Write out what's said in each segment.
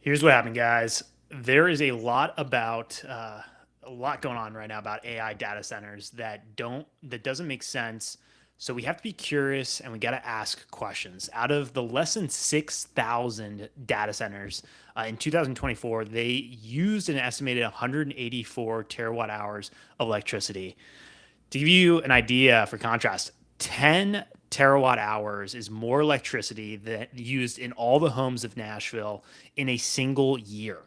Here's what happened, guys. There is a lot going on right now about AI data centers that doesn't make sense. So we have to be curious and we got to ask questions. Out of the less than 6,000 data centers in 2024, they used an estimated 184 terawatt hours of electricity. To give you an idea for contrast, 10 terawatt hours is more electricity that used in all the homes of Nashville in a single year.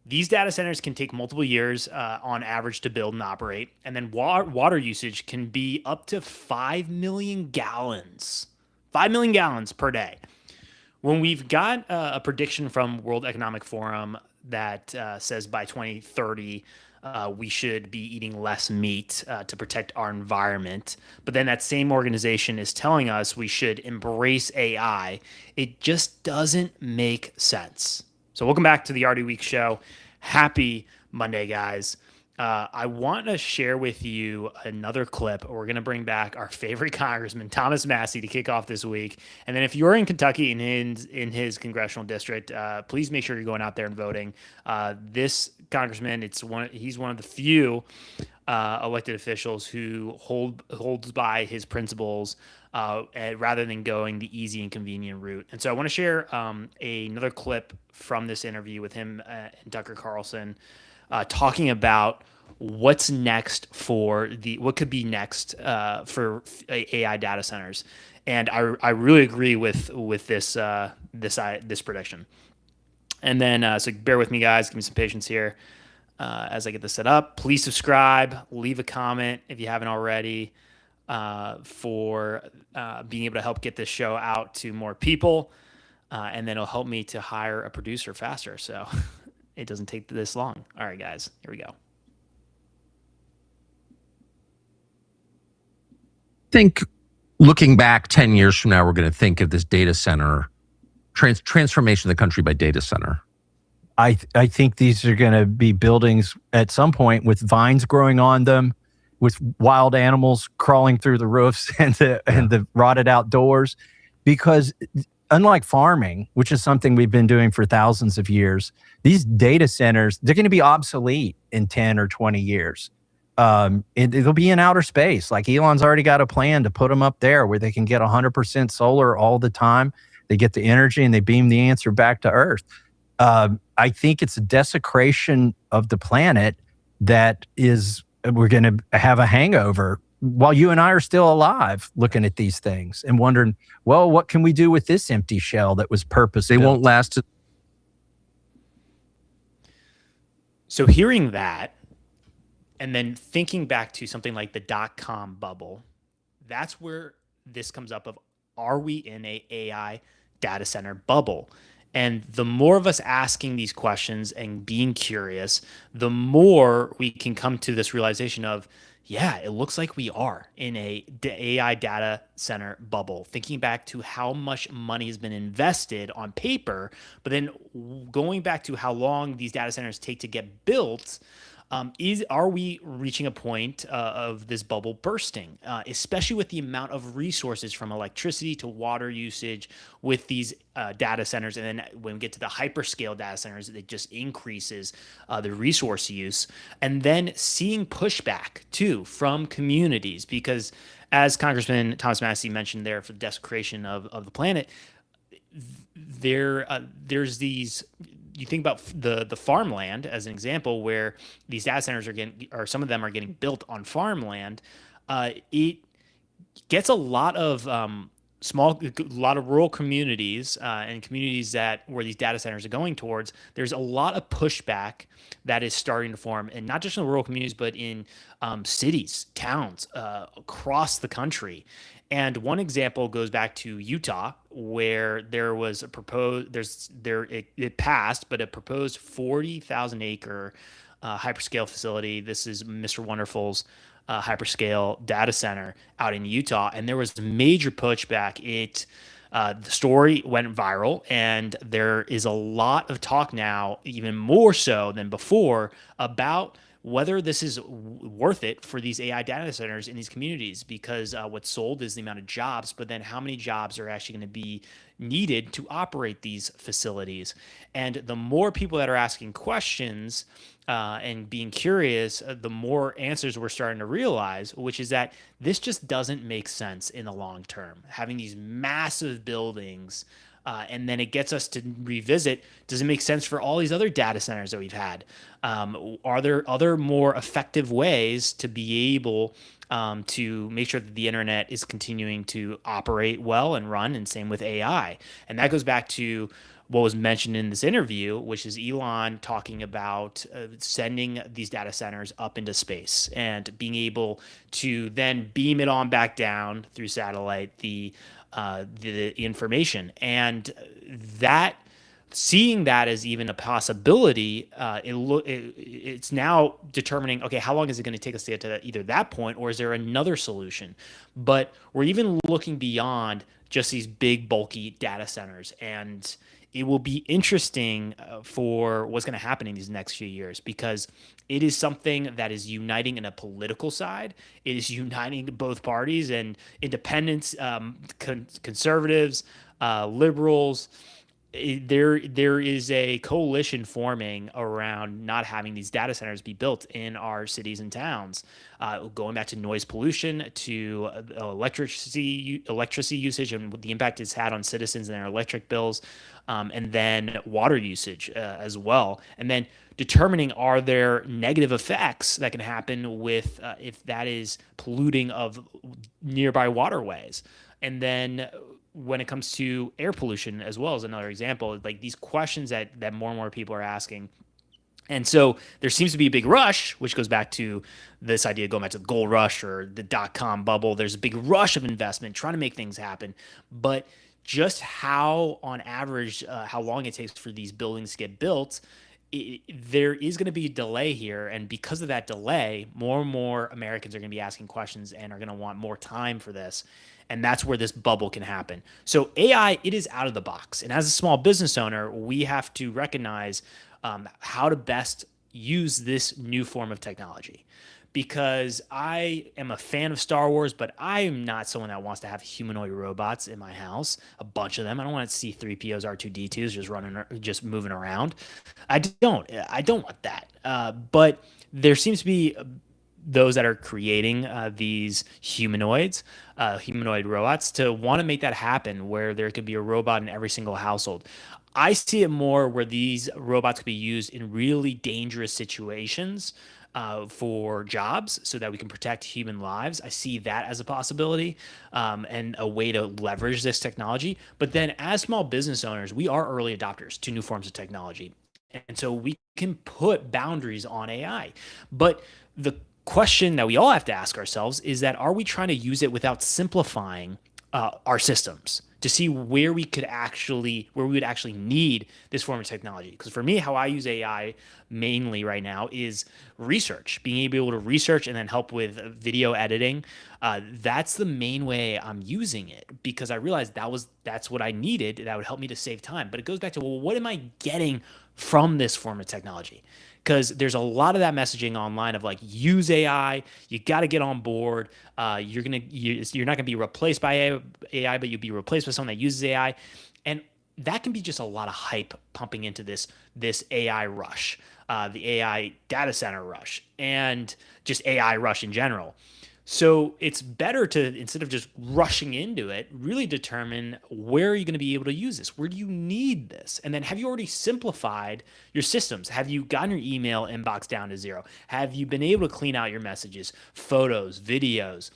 These data centers can take multiple years on average to build and operate, and then water usage can be up to 5 million gallons. 5 million gallons per day. When we've got a prediction from World Economic Forum that says by 2030 we should be eating less meat to protect our environment, but then that same organization is telling us we should embrace AI, it just doesn't make sense. So welcome back to the RD Week show. Happy Monday, guys. I want to share with you another clip. We're going to bring back our favorite congressman, Thomas Massey, to kick off this week. And then if you're in Kentucky in his congressional district, please make sure you're going out there and voting. This congressman, he's one of the few elected officials who holds by his principles rather than going the easy and convenient route. And so I want to share another clip from this interview with him and Tucker Carlson talking about what's next what could be next for AI data centers. And I really agree with this prediction. And then so bear with me, guys. Give me some patience here as I get this set up. Please subscribe, leave a comment if you haven't already, for being able to help get this show out to more people. And then it'll help me to hire a producer faster. So it doesn't take this long. All right, guys, here we go. Think looking back 10 years from now, we're going to think of this data center transformation of the country by data center. I think these are going to be buildings at some point with vines growing on them, with wild animals crawling through the roofs and the rotted outdoors. Because unlike farming, which is something we've been doing for thousands of years, these data centers, they're going to be obsolete in 10 or 20 years. It'll be in outer space. Like Elon's already got a plan to put them up there where they can get 100% solar all the time. They get the energy and they beam the answer back to Earth. I think it's a desecration of the planet that we're going to have a hangover while you and I are still alive, looking at these things and wondering, well, what can we do with this empty shell that was purpose-built? They won't last. So hearing that, and then thinking back to something like the dot-com bubble, that's where this comes up of, are we in a AI data center bubble? And the more of us asking these questions and being curious, the more we can come to this realization of, yeah, it looks like we are in a AI data center bubble. Thinking back to how much money has been invested on paper, but then going back to how long these data centers take to get built, are we reaching a point of this bubble bursting, especially with the amount of resources from electricity to water usage with these data centers? And then when we get to the hyperscale data centers, it just increases the resource use. And then seeing pushback too from communities, because as Congressman Thomas Massey mentioned there, for the desecration of the planet, there's these, you think about the farmland as an example where these data centers are getting, or some of them are getting built on farmland. It gets a lot of rural communities and communities where these data centers are going towards. There's a lot of pushback that is starting to form, and not just in the rural communities, but in cities, towns across the country. And one example goes back to Utah, where there was a proposed, it passed, but a proposed 40,000 acre hyperscale facility. This is Mr. Wonderful's hyperscale data center out in Utah, and there was major pushback. The story went viral, and there is a lot of talk now, even more so than before, about whether this is worth it for these AI data centers in these communities, because what's sold is the amount of jobs, but then how many jobs are actually going to be needed to operate these facilities? And the more people that are asking questions and being curious, the more answers we're starting to realize, which is that this just doesn't make sense in the long term. Having these massive buildings, and then it gets us to revisit, does it make sense for all these other data centers that we've had? Are there other more effective ways to be able to make sure that the internet is continuing to operate well and run, and same with AI? And that goes back to what was mentioned in this interview, which is Elon talking about sending these data centers up into space and being able to then beam it on back down through satellite, the information. And that, seeing that as even a possibility, it's now determining, okay, how long is it going to take us to get to either that point, or is there another solution? But we're even looking beyond just these big bulky data centers, and it will be interesting for what's going to happen in these next few years, because it is something that is uniting in a political side. It is uniting both parties and independents, conservatives, liberals. There is a coalition forming around not having these data centers be built in our cities and towns, going back to noise pollution, to electricity usage and the impact it's had on citizens and their electric bills, and then water usage as well, and then determining, are there negative effects that can happen with if that is polluting of nearby waterways. And then when it comes to air pollution as well, as another example, like these questions that more and more people are asking. And so there seems to be a big rush, which goes back to this idea, going back to the gold rush or the dot-com bubble. There's a big rush of investment trying to make things happen. But just how, on average, how long it takes for these buildings to get built, there is going to be a delay here. And because of that delay, more and more Americans are going to be asking questions and are going to want more time for this. And that's where this bubble can happen. So AI, it is out of the box. And as a small business owner, we have to recognize how to best use this new form of technology. Because I am a fan of Star Wars, but I am not someone that wants to have humanoid robots in my house, a bunch of them. I don't want to see 3POs, R2D2s just moving around. I don't want that. But there seems to be those that are creating these humanoid robots, to want to make that happen, where there could be a robot in every single household. I see it more where these robots could be used in really dangerous situations for jobs, so that we can protect human lives. I see that as a possibility, and a way to leverage this technology. But then, as small business owners, we are early adopters to new forms of technology. And so we can put boundaries on AI. But the question that we all have to ask ourselves is that, are we trying to use it without simplifying our systems, to see where we would actually need this form of technology? Because for me, how I use AI mainly right now is research, being able to research and then help with video editing. That's the main way I'm using it, because I realized that's what I needed. That would help me to save time. But it goes back to, well, what am I getting from this form of technology? Because there's a lot of that messaging online of like, use AI, you got to get on board. You're not gonna be replaced by AI, but you'll be replaced by someone that uses AI, and that can be just a lot of hype pumping into this AI rush, the AI data center rush, and just AI rush in general. So it's better to, instead of just rushing into it, really determine, where are you going to be able to use this? Where do you need this? And then, have you already simplified your systems? Have you gotten your email inbox down to zero? Have you been able to clean out your messages, photos, videos,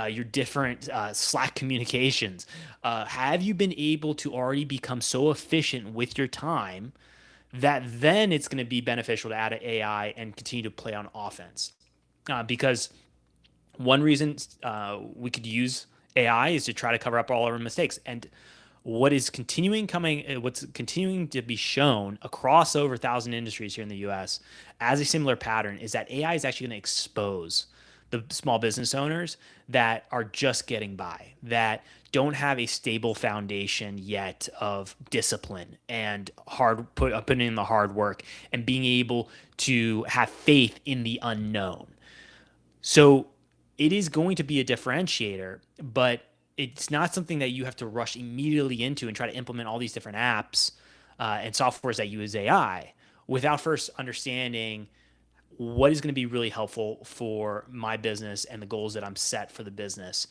your different Slack communications? Have you been able to already become so efficient with your time that then it's going to be beneficial to add an AI and continue to play on offense? Because one reason we could use AI is to try to cover up all our mistakes. And what's continuing to be shown across over 1,000 industries here in the US as a similar pattern is that AI is actually going to expose the small business owners that are just getting by, that don't have a stable foundation yet of discipline and putting in the hard work and being able to have faith in the unknown. So it is going to be a differentiator, but it's not something that you have to rush immediately into and try to implement all these different apps and softwares that use AI without first understanding what is going to be really helpful for my business and the goals that I'm set for the business.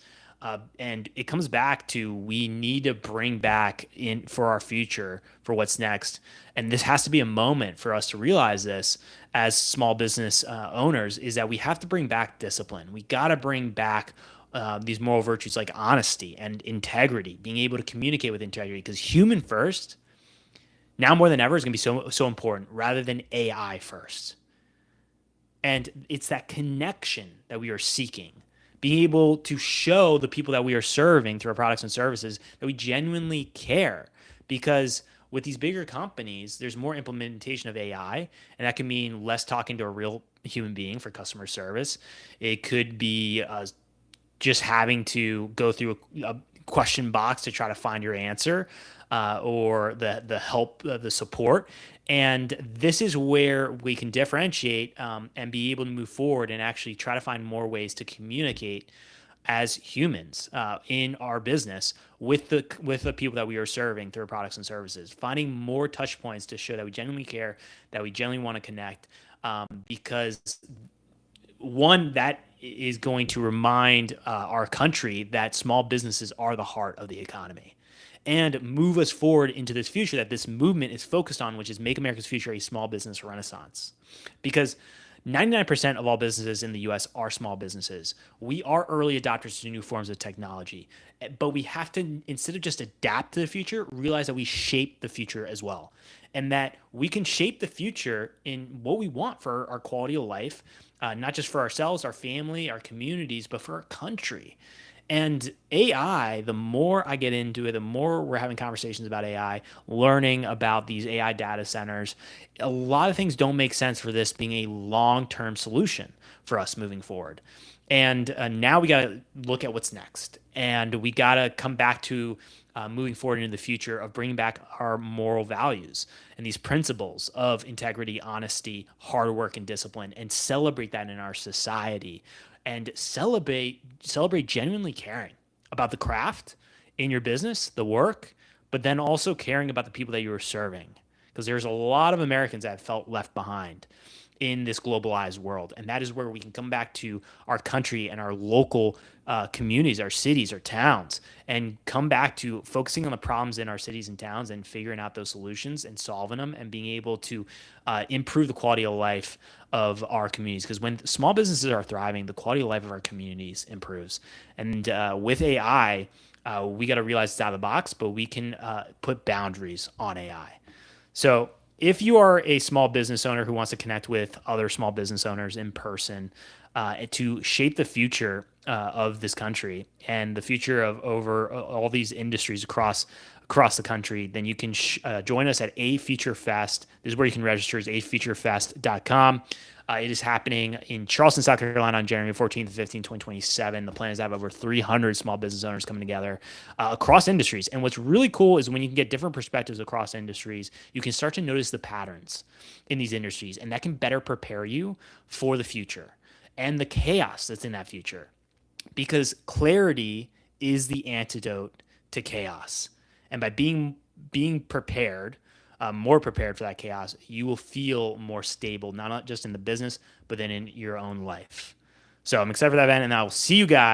And it comes back to we need to bring back in for our future, for what's next. And this has to be a moment for us to realize this as small business owners, is that we have to bring back discipline. We got to bring back these moral virtues like honesty and integrity, being able to communicate with integrity, because human first, now more than ever, is going to be so important rather than AI first. And it's that connection that we are seeking, being able to show the people that we are serving through our products and services that we genuinely care. Because with these bigger companies, there's more implementation of AI, and that can mean less talking to a real human being for customer service. It could be just having to go through a question box to try to find your answer, or the help, the support. And this is where we can differentiate and be able to move forward and actually try to find more ways to communicate as humans in our business with the people that we are serving through our products and services, finding more touch points to show that we genuinely care, that we genuinely want to connect, because one, that is going to remind our country that small businesses are the heart of the economy, and move us forward into this future that this movement is focused on, which is Make America's Future a Small Business Renaissance. Because 99% of all businesses in the US are small businesses. We are early adopters to new forms of technology, but we have to, instead of just adapt to the future, realize that we shape the future as well. And that we can shape the future in what we want for our quality of life, not just for ourselves, our family, our communities, but for our country. And AI, the more I get into it, the more we're having conversations about AI, learning about these AI data centers, a lot of things don't make sense for this being a long-term solution for us moving forward. And now we got to look at what's next. And we got to come back to moving forward into the future of bringing back our moral values and these principles of integrity, honesty, hard work, and discipline, and celebrate that in our society, and celebrate genuinely caring about the craft in your business, the work, but then also caring about the people that you are serving. Because there's a lot of Americans that have felt left behind in this globalized world. And that is where we can come back to our country and our local communities, our cities, our towns, and come back to focusing on the problems in our cities and towns and figuring out those solutions and solving them and being able to improve the quality of life of our communities. Because when small businesses are thriving, the quality of life of our communities improves. And with AI, we got to realize it's out of the box, but we can put boundaries on AI. So if you are a small business owner who wants to connect with other small business owners in person to shape the future of this country and the future of over all these industries across the country, then you can join us at A Future Fest. This is where you can register, is afuturefest.com. It is happening in Charleston, South Carolina on January 14th and 15th, 2027. The plan is to have over 300 small business owners coming together across industries. And what's really cool is when you can get different perspectives across industries, you can start to notice the patterns in these industries, and that can better prepare you for the future and the chaos that's in that future. Because clarity is the antidote to chaos. And by being prepared, more prepared for that chaos, you will feel more stable, not just in the business, but then in your own life. So I'm excited for that event, and I will see you guys